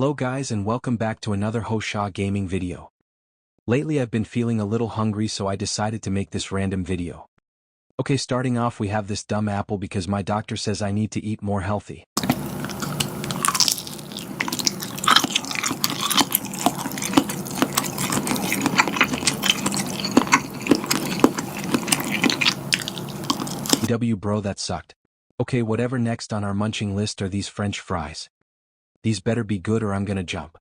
Hello guys and welcome back to another Hoshaw gaming video. Lately I've been feeling a little hungry, so I decided to make this random video. Okay, starting off we have this dumb apple because my doctor says I need to eat more healthy. Bro, that sucked. Okay, whatever. Next on our munching list are these French fries. These better be good or I'm gonna jump.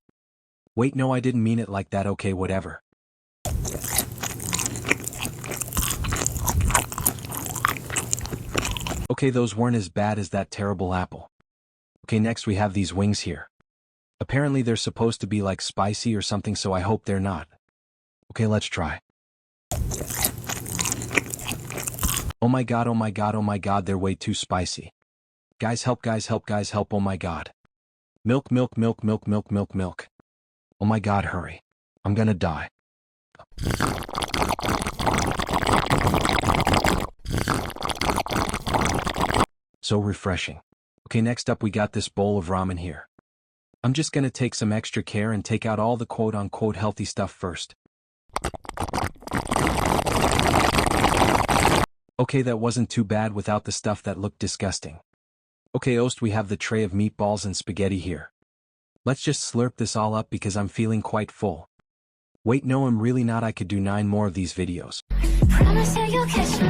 Wait, no, I didn't mean it like that. Okay, whatever. Okay, those weren't as bad as that terrible apple. Okay, next we have these wings here. Apparently they're supposed to be like spicy or something, so I hope they're not. Okay, let's try. Oh my god, oh my god, oh my god, they're way too spicy. Guys help, guys help, guys help, oh my god. Milk, milk, milk, milk, milk, milk, milk. Oh my god, hurry. I'm gonna die. So refreshing. Okay, next up we got this bowl of ramen here. I'm just gonna take some extra care and take out all the quote-unquote healthy stuff first. Okay, that wasn't too bad without the stuff that looked disgusting. Okay, we have the tray of meatballs and spaghetti here. Let's just slurp this all up because I'm feeling quite full. Wait, no, I'm really not. I could do 9 more of these videos. Promise you you'll catch me.